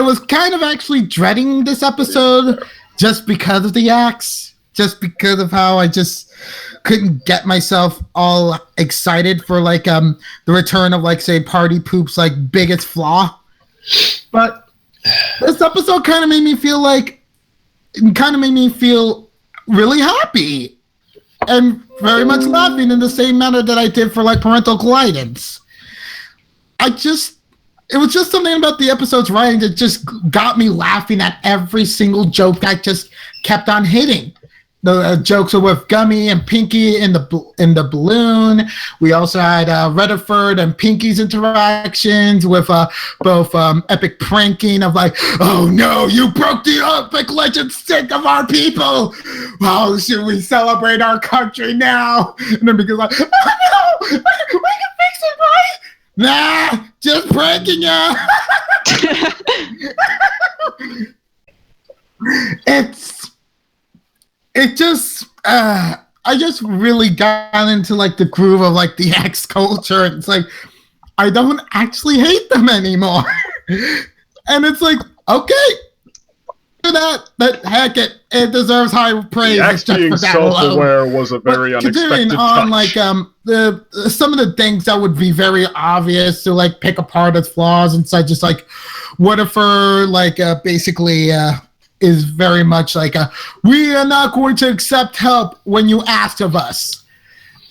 was kind of actually dreading this episode just because of the axe, just because of how I just couldn't get myself all excited for like the return of like say Party Poop's like biggest flaw. But this episode kind of made me feel really happy and very much laughing in the same manner that I did for like parental guidance. It was just something about the episode's writing that just got me laughing at every single joke that just kept on hitting. The jokes are with Gummy and Pinky in the balloon. We also had Rutherford and Pinky's interactions with both epic pranking of like, oh no, you broke the epic legend stick of our people. Well, should we celebrate our country now? And then because like, oh no, we can fix it, right? Nah, just pranking ya. I just really got into like the groove of like the X culture. It's like I don't actually hate them anymore, and it's like okay, that heck it deserves high praise. The X being self-aware was a very unexpected touch. Like some of the things that would be very obvious to like pick apart as flaws and such, just like Whatever like basically. Is very much like we are not going to accept help when you ask of us.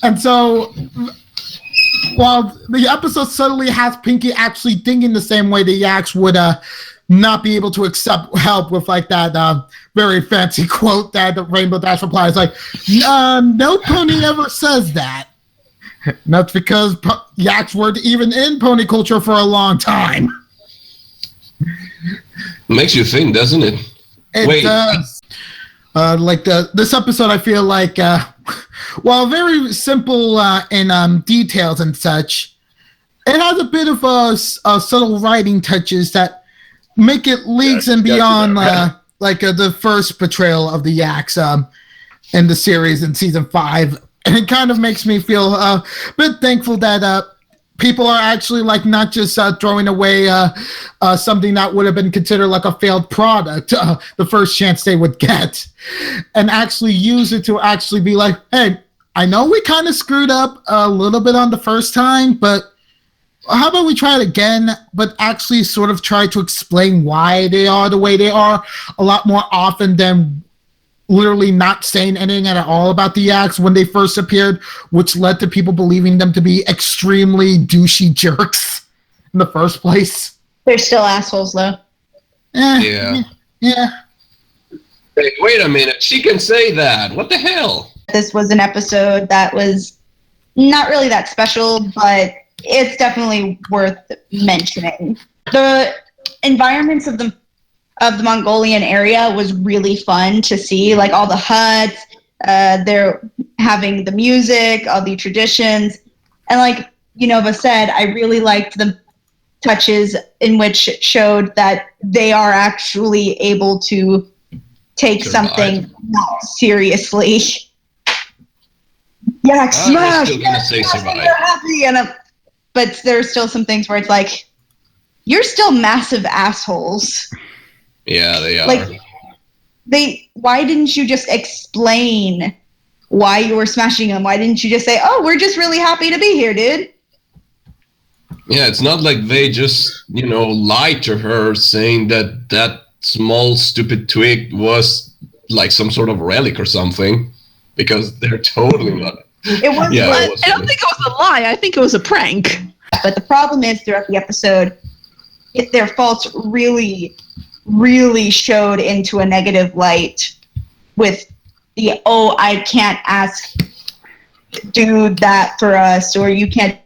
And so while the episode suddenly has Pinky actually thinking the same way the Yaks would not be able to accept help with like that very fancy quote that the Rainbow Dash replies like, no pony ever says that. That's because Yaks weren't even in pony culture for a long time. Makes you think, doesn't it? It does. Like this episode, I feel like, while very simple in details and such, it has a bit of subtle writing touches that make it leagues and beyond the first portrayal of the Yaks in the series in season 5. And it kind of makes me feel a bit thankful that people are actually like not just throwing away something that would have been considered like a failed product the first chance they would get, and actually use it to actually be like, hey, I know we kind of screwed up a little bit on the first time, but how about we try it again, but actually sort of try to explain why they are the way they are a lot more often than literally not saying anything at all about the Yaks when they first appeared, which led to people believing them to be extremely douchey jerks in the first place. They're still assholes, though. Yeah. Hey, wait a minute. She can say that. What the hell? This was an episode that was not really that special, but it's definitely worth mentioning. The environments of the Mongolian area was really fun to see, like all the huts, they're having the music, all the traditions, and like Unova said, I really liked the touches in which it showed that they are actually able to take something not seriously. Yeah, smash! Still gonna say survive. They're happy, but there's still some things where it's like, you're still massive assholes. Yeah, they are. Like, why didn't you just explain why you were smashing them? Why didn't you just say, oh, we're just really happy to be here, dude? Yeah, it's not like they just, lied to her saying that small stupid twig was like some sort of relic or something, because they're totally not. It was. Yeah, I don't think it was a lie. I think it was a prank. But the problem is, throughout the episode, their faults really showed into a negative light with the, oh, I can't ask, do that for us, or you can't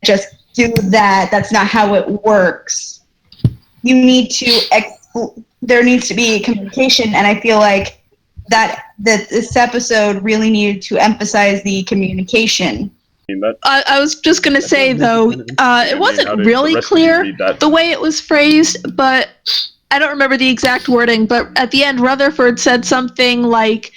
just do that. That's not how it works. You need to, there needs to be communication, and I feel like that this episode really needed to emphasize the communication. I was just going to say, though, it wasn't really clear the way it was phrased, but I don't remember the exact wording, but at the end, Rutherford said something like,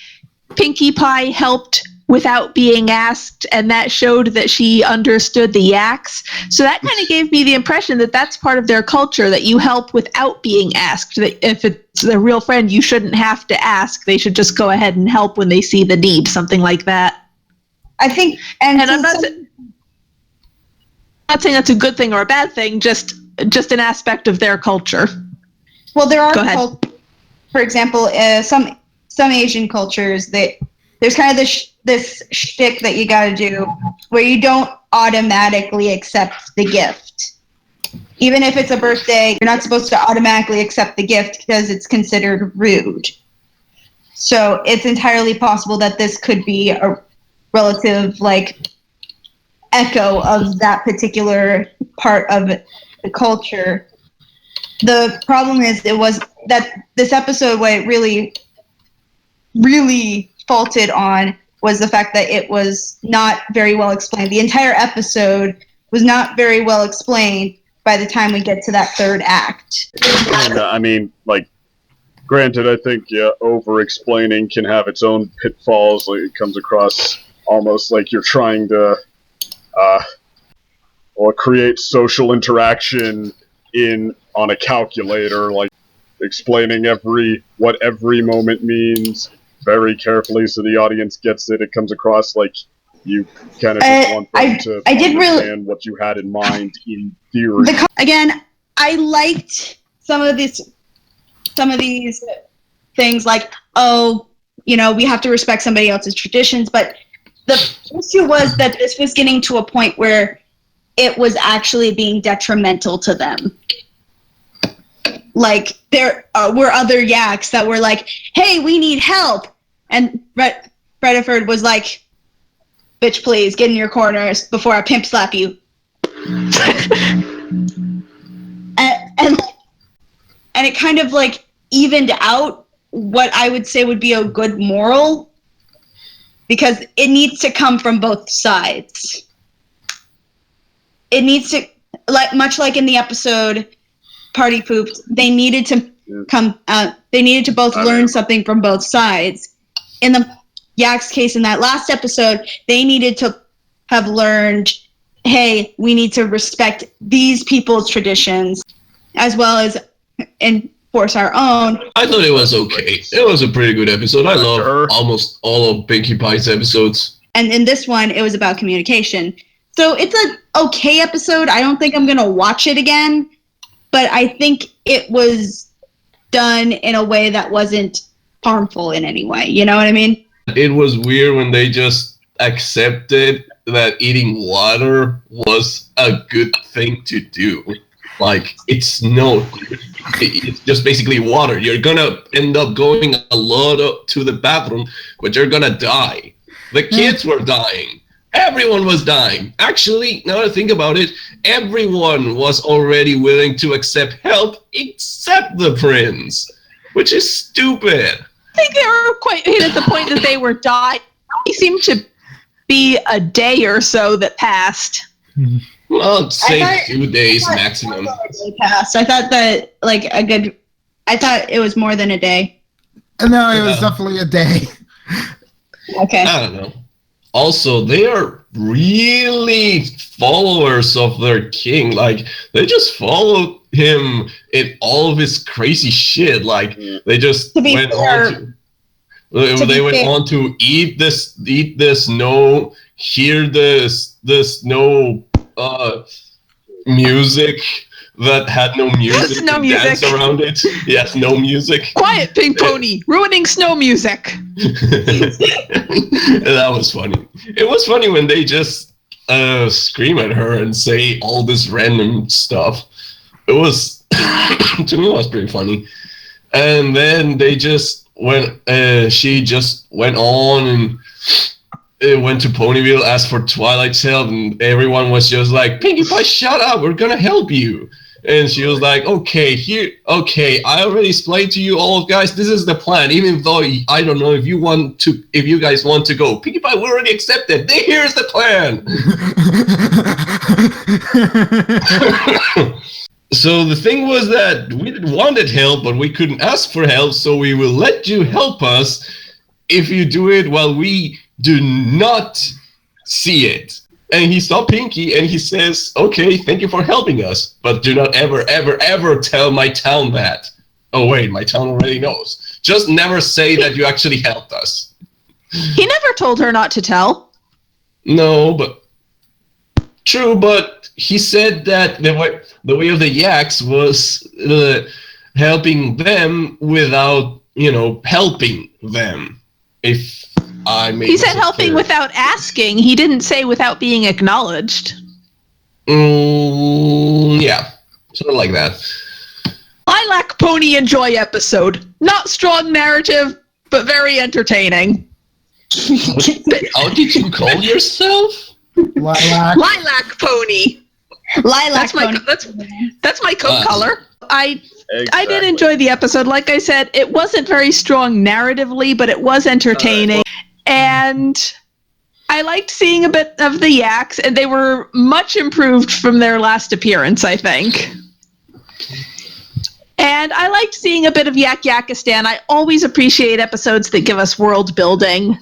Pinkie Pie helped without being asked, and that showed that she understood the yaks. So that kind of gave me the impression that that's part of their culture, that you help without being asked. That if it's a real friend, you shouldn't have to ask. They should just go ahead and help when they see the need, something like that. I think, and I'm not saying that's a good thing or a bad thing, just an aspect of their culture. Well, there are, for example, some Asian cultures that there's kind of this shtick that you got to do where you don't automatically accept the gift. Even if it's a birthday, you're not supposed to automatically accept the gift because it's considered rude. So it's entirely possible that this could be a relative, like, echo of that particular part of the culture. The problem is it was that this episode, what it really, really faulted on was the fact that it was not very well explained. The entire episode was not very well explained by the time we get to that third act. And, I mean, like, granted, I think, over-explaining can have its own pitfalls. Like, it comes across almost like you're trying to create social interaction on a calculator, like explaining what every moment means very carefully so the audience gets it. It comes across like you kind of just want them to understand what you had in mind in theory. Again, I liked some of these things, like, we have to respect somebody else's traditions, but the issue was that this was getting to a point where it was actually being detrimental to them. Like, there were other yaks that were like, hey, we need help. And Redford was like, bitch, please, get in your corners before I pimp slap you. and it kind of, like, evened out what I would say would be a good moral, because it needs to come from both sides. It needs to, much like in the episode Party Pooped, they needed to both learn something from both sides. In the Yak's case, in that last episode, they needed to have learned, hey, we need to respect these people's traditions as well as enforce our own. I thought it was okay. It was a pretty good episode. I love almost all of Pinkie Pie's episodes. And in this one, it was about communication. So it's an okay episode. I don't think I'm going to watch it again, but I think it was done in a way that wasn't harmful in any way. You know what I mean? It was weird when they just accepted that eating water was a good thing to do. Like, it's just basically water. You're gonna end up going a lot to the bathroom, but you're gonna die. The kids were dying. Everyone was dying. Actually, now that I think about it, everyone was already willing to accept help except the prince, which is stupid. I think they were quite hit at the point that they were dying. It seemed to be a day or so that passed. Well, I'd say 2 days maximum. Passed. I thought that, I thought it was more than a day. No, it was definitely a day. Okay. I don't know. Also, they are really followers of their king. Like, they just follow him in all of his crazy shit. Like, they just went on to eat the snow, hear the snow music that had no music. Snow music. Dance around it. Yes, no music. Quiet, Pink Pony, ruining snow music. That was funny. It was funny when they just scream at her and say all this random stuff. It was, to me, it was pretty funny. And then they just she just went on and went to Ponyville, asked for Twilight's help, and everyone was just like, Pinkie Pie, shut up, we're gonna help you. And she was like, okay, I already explained to you all, guys, this is the plan, even though I don't know if you guys want to go. Pinkie Pie, we already accepted. Here's the plan. So the thing was that we wanted help, but we couldn't ask for help, so we will let you help us if you do it while we do not see it. And he saw Pinky and he says, okay, thank you for helping us, but do not ever, ever, ever tell my town that. Oh wait, my town already knows. Just never say that you actually helped us. He never told her not to tell. No, but... True, but he said that the way of the Yaks was helping them without, helping them. If I may. He said helping without asking. He didn't say without being acknowledged. Yeah, sort of like that. Lilac Pony Enjoy episode. Not strong narrative, but very entertaining. How did you call yourself? Lilac Pony. Lilac Pony. That's my coat color. I did enjoy the episode. Like I said, it wasn't very strong narratively, but it was entertaining. And I liked seeing a bit of the Yaks, and they were much improved from their last appearance, I think. And I liked seeing a bit of Yak Yakistan. I always appreciate episodes that give us world building.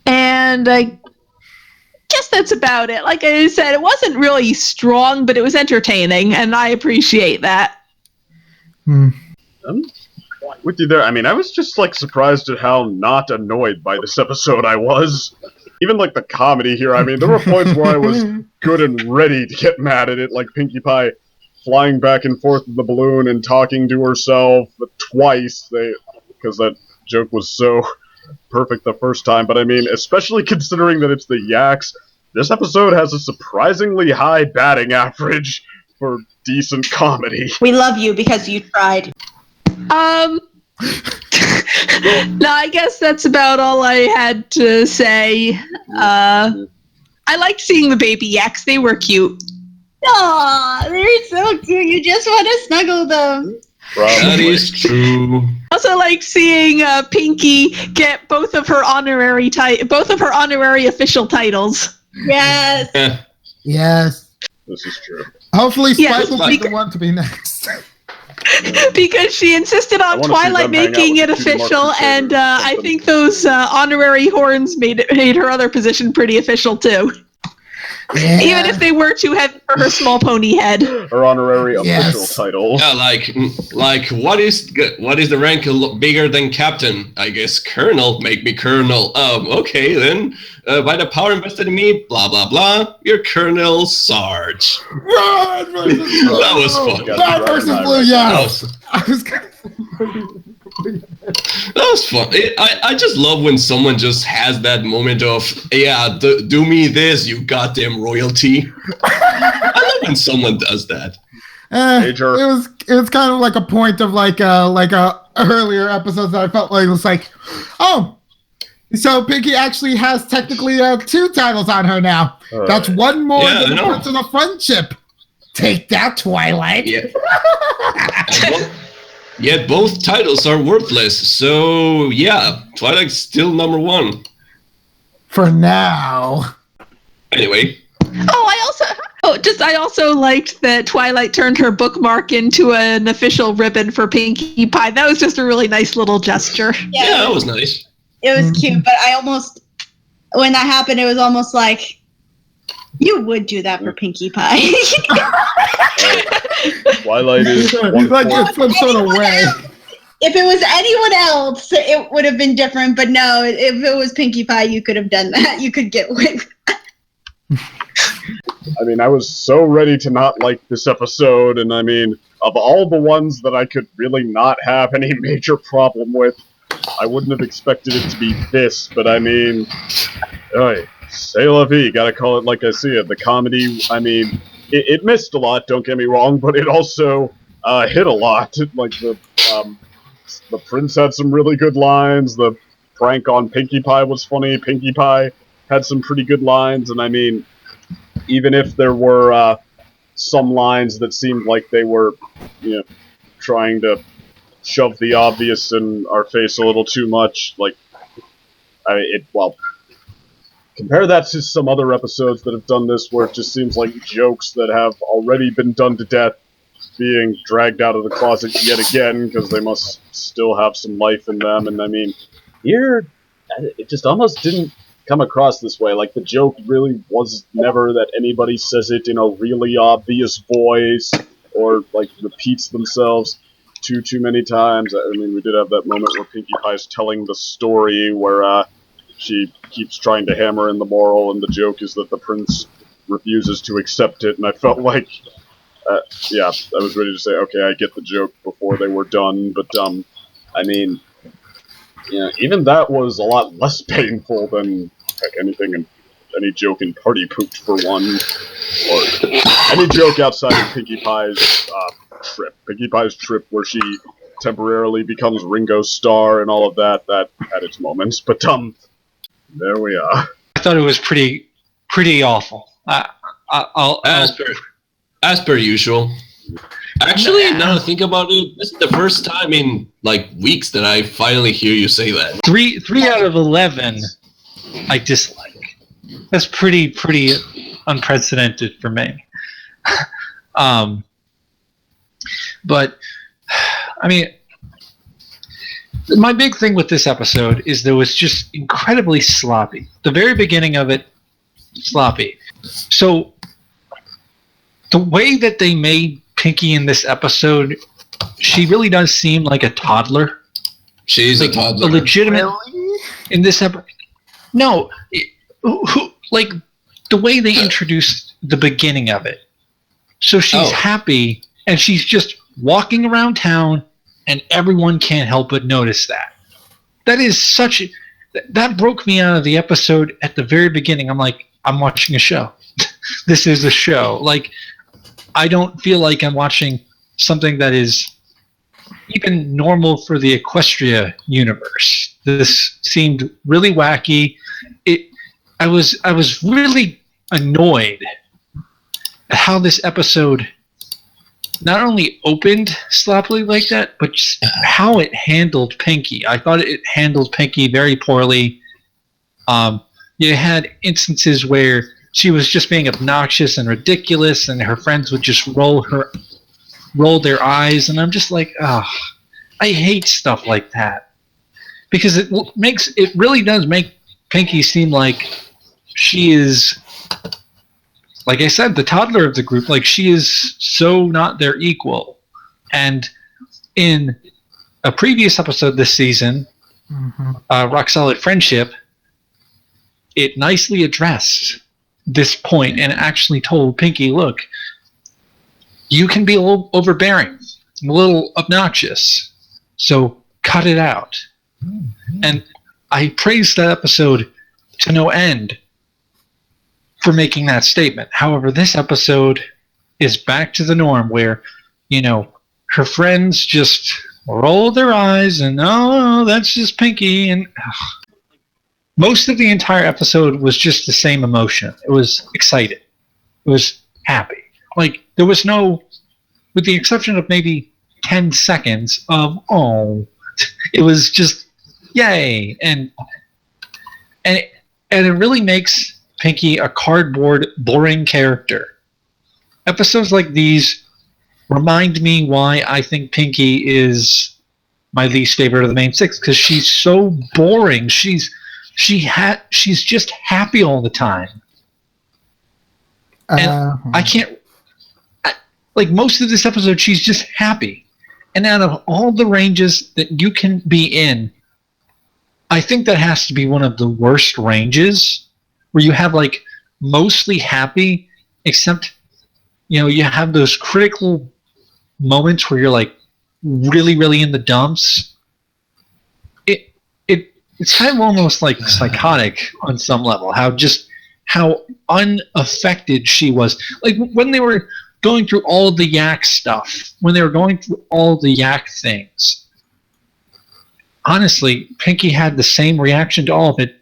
And I guess that's about it. Like I said, it wasn't really strong, but it was entertaining, and I appreciate that. I'm with you there. I mean, I was just, surprised at how not annoyed by this episode I was. Even, the comedy here, I mean, there were points where I was good and ready to get mad at it, like Pinkie Pie flying back and forth with the balloon and talking to herself twice, because that joke was so perfect the first time. But I mean, especially considering that it's the Yaks, this episode has a surprisingly high batting average for decent comedy. We love you because you tried. No, I guess that's about all I had to say. I liked seeing the baby Yaks. They were cute. Aw, they're so cute. You just want to snuggle them. That is true. I also like seeing Pinky get both of her honorary official titles. Yes. Yes. This is true. Hopefully Spike will be because- the one to be next. Because she insisted on Twilight making it official, and I think those honorary horns made her other position pretty official too. Yeah. Even if they were too heavy for her small pony head. Her honorary official title. Yeah, like what is the rank bigger than captain? I guess colonel. Make me colonel. Okay then. By the power invested in me, blah blah blah. You're Colonel Sarge. That was fun. Red versus blue, yeah. That was fun. I just love when someone just has that moment of, yeah, do me this, you goddamn royalty. I love when someone does that. Major. It was kind of like a point of earlier episodes that I felt like it was like, oh, so Pinky actually has technically 2 titles on her now. That's one more than the Prince of the Friendship. Take that, Twilight. Yeah. Yet both titles are worthless, so yeah, Twilight's still number 1. For now. Anyway. I also liked that Twilight turned her bookmark into an official ribbon for Pinkie Pie. That was just a really nice little gesture. Yeah, that was nice. It was cute, but when that happened, it was almost like, you would do that for Pinkie Pie. Twilight is like it's some sort of way. If it was anyone else, it would have been different. But no, if it was Pinkie Pie, you could have done that. You could get with. I mean, I was so ready to not like this episode, and I mean, of all the ones that I could really not have any major problem with, I wouldn't have expected it to be this. But I mean, c'est la vie, gotta call it like I see it. The comedy, I mean, it missed a lot, don't get me wrong, but it also hit a lot. Like, the prince had some really good lines, the prank on Pinkie Pie was funny, Pinkie Pie had some pretty good lines, and I mean, even if there were some lines that seemed like they were, trying to shove the obvious in our face a little too much, compare that to some other episodes that have done this, where it just seems like jokes that have already been done to death being dragged out of the closet yet again, because they must still have some life in them. And I mean, here, it just almost didn't come across this way. Like, the joke really was never that anybody says it in a really obvious voice or, like, repeats themselves too many times. I mean, we did have that moment where Pinkie Pie's telling the story where she keeps trying to hammer in the moral, and the joke is that the prince refuses to accept it, and I felt like, I was ready to say, okay, I get the joke before they were done, but, I mean, even that was a lot less painful than, heck, any joke in Party Pooch, for one, or any joke outside of Pinkie Pie's trip. Pinkie Pie's trip where she temporarily becomes Ringo Starr and all of that had its moments, but, there we are. I thought it was pretty awful. As per usual. Actually, now that I think about it, this is the first time in like weeks that I finally hear you say that. 3 out of 11 I dislike. That's pretty unprecedented for me. But I mean, my big thing with this episode is that it was just incredibly sloppy. The very beginning of it, sloppy. So the way that they made Pinkie in this episode, she really does seem like a toddler. She's like a toddler. A legitimate in this episode. No, like the way they introduced the beginning of it. So she's happy and she's just walking around town, and everyone can't help but notice that. That is that broke me out of the episode at the very beginning. I'm like, I'm watching a show. This is a show. Like, I don't feel like I'm watching something that is even normal for the Equestria universe. This seemed really wacky. I was really annoyed at how this episode not only opened sloppily like that, but just how it handled Pinkie. I thought it handled Pinkie very poorly. You had instances where she was just being obnoxious and ridiculous, and her friends would just roll their eyes, and I'm just like, I hate stuff like that, because it really does make Pinkie seem like she is, like I said, the toddler of the group. Like, she is so not their equal. And in a previous episode this season, Rock Solid Friendship, it nicely addressed this point and actually told Pinkie, look, you can be a little overbearing, a little obnoxious, so cut it out. And I praised that episode to no end for making that statement. However, this episode is back to the norm where, her friends just roll their eyes and, oh, that's just Pinkie. And most of the entire episode was just the same emotion. It was excited. It was happy. Like, there was no, with the exception of maybe 10 seconds of, oh, it was just, yay. And it really makes Pinkie a cardboard, boring character. Episodes like these remind me why I think Pinkie is my least favorite of the main six, because she's so boring. She's just happy all the time. And I can't, like, most of this episode, she's just happy. And out of all the ranges that you can be in, I think that has to be one of the worst ranges, where you have, like, mostly happy, except, you have those critical moments where you're, like, really, really in the dumps. It's kind of almost like psychotic on some level, how unaffected she was. Like, when they were going through all the yak stuff, when they were going through all the yak things, honestly, Pinkie had the same reaction to all of it.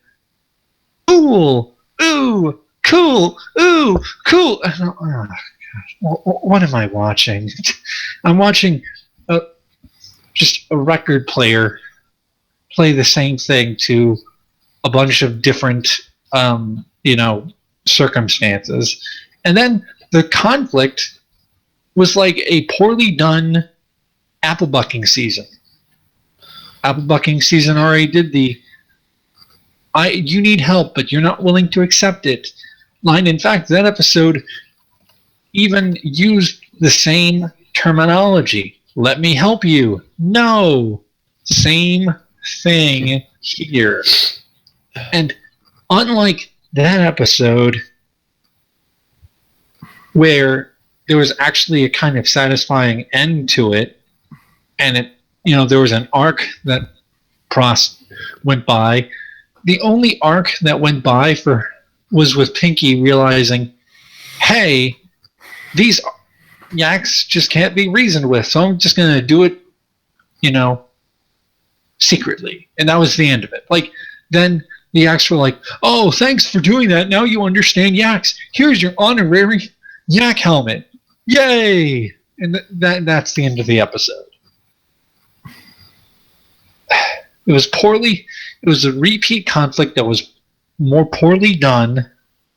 Cool. Ooh, cool. Ooh, cool. Oh, gosh. What am I watching? I'm watching just a record player play the same thing to a bunch of different, circumstances. And then the conflict was like a poorly done apple bucking season. Apple bucking season already did the You need help, but you're not willing to accept it. Line. In fact, that episode even used the same terminology. Let me help you. No. Same thing here. And unlike that episode where there was actually a kind of satisfying end to it, and it, there was an arc that went by. The only arc that went by was with Pinky realizing, hey, these yaks just can't be reasoned with, so I'm just going to do it, secretly. And that was the end of it. Like, then the yaks were like, oh, thanks for doing that. Now you understand yaks. Here's your honorary yak helmet. Yay! And that's the end of the episode. It was a repeat conflict that was more poorly done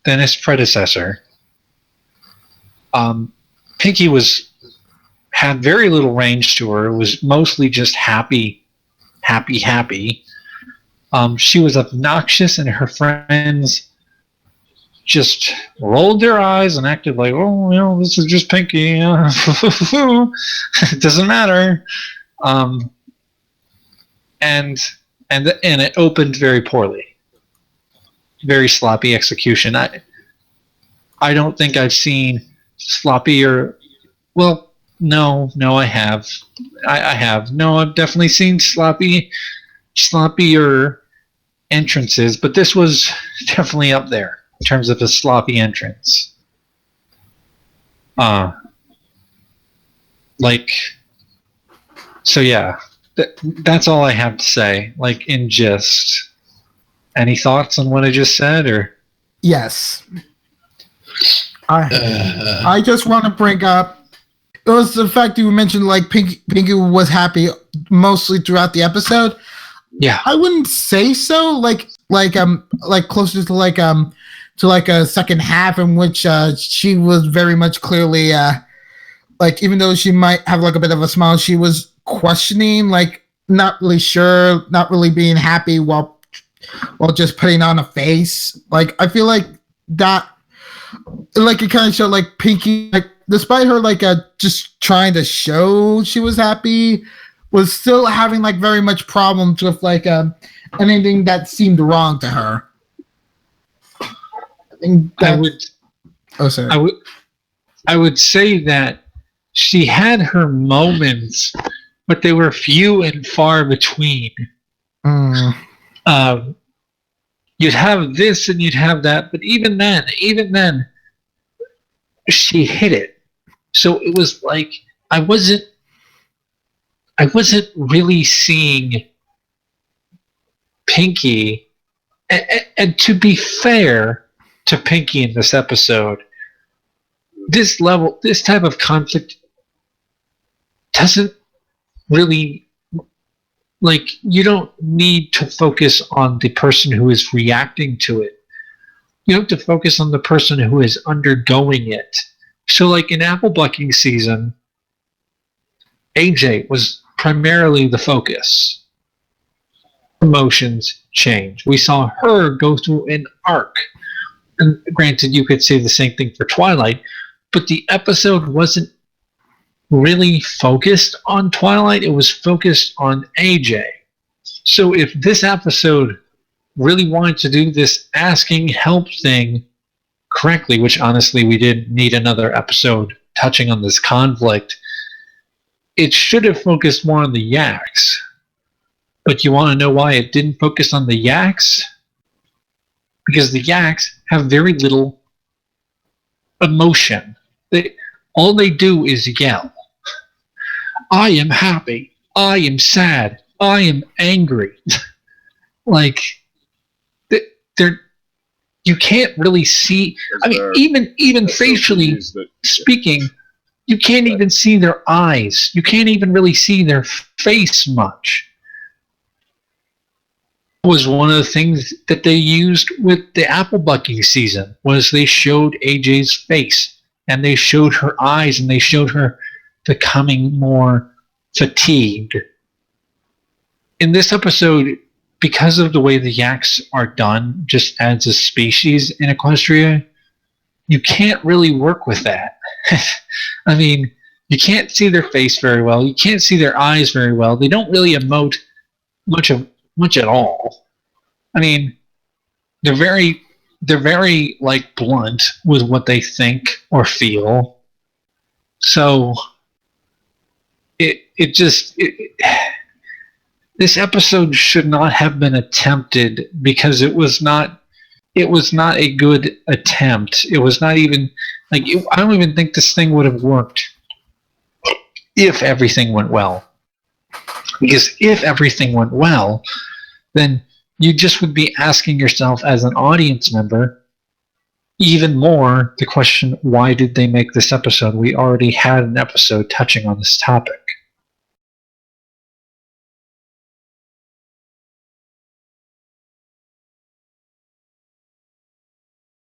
than its predecessor. Pinky had very little range to her. It was mostly just happy. She was obnoxious, and her friends just rolled their eyes and acted like, oh, this is just Pinky. It doesn't matter. And it opened very poorly. Very sloppy execution. I don't think I've seen sloppier. Well, no, I have. I have. No, I've definitely seen sloppier entrances, but this was definitely up there in terms of a sloppy entrance. So yeah, that's all I have to say. Like, in gist. Any thoughts on what I just said, or? Yes. I just want to bring up, it was the fact that you mentioned like Pinky was happy mostly throughout the episode. Yeah. I wouldn't say so. Like closer to a second half in which she was very much clearly like, even though she might have like a bit of a smile, she was questioning, like not really sure, not really being happy while just putting on a face. Like, I feel like that, like, it kind of showed like Pinky, like, despite her like just trying to show she was happy, was still having like very much problems with like anything that seemed wrong to her. I would say that she had her moments, but they were few and far between. You'd have this and you'd have that, but even then, she hit it. So it was like I wasn't really seeing Pinky. And to be fair to Pinky in this episode, this type of conflict doesn't really, like, you don't need to focus on the person who is reacting to it. You have to focus on the person who is undergoing it. So, like, in apple bucking season, AJ was primarily the focus. Emotions change. We saw her go through an arc. And granted, you could say the same thing for Twilight, but the episode wasn't really focused on Twilight. It was focused on AJ. So if this episode really wanted to do this asking help thing correctly, which honestly we didn't need another episode touching on this conflict, it should have focused more on the yaks. But you want to know why it didn't focus on the yaks? Because the yaks have very little emotion. All they do is yell. I am happy. I am sad. I am angry. Like, you can't really see. I mean, even facially speaking, you can't even see their eyes. You can't even really see their face much. Was one of the things that they used with the apple bucking season was they showed AJ's face and they showed her eyes and they showed her becoming more fatigued. In this episode, because of the way the yaks are done, just as a species in Equestria, you can't really work with that. I mean, you can't see their face very well. You can't see their eyes very well. They don't really emote much at all. I mean, they're very like blunt with what they think or feel. So this episode should not have been attempted because it was not a good attempt. It was not even like I don't even think this thing would have worked if everything went well. Because if everything went well, then you just would be asking yourself as an audience member even more the question, why did they make this episode? We already had an episode touching on this topic.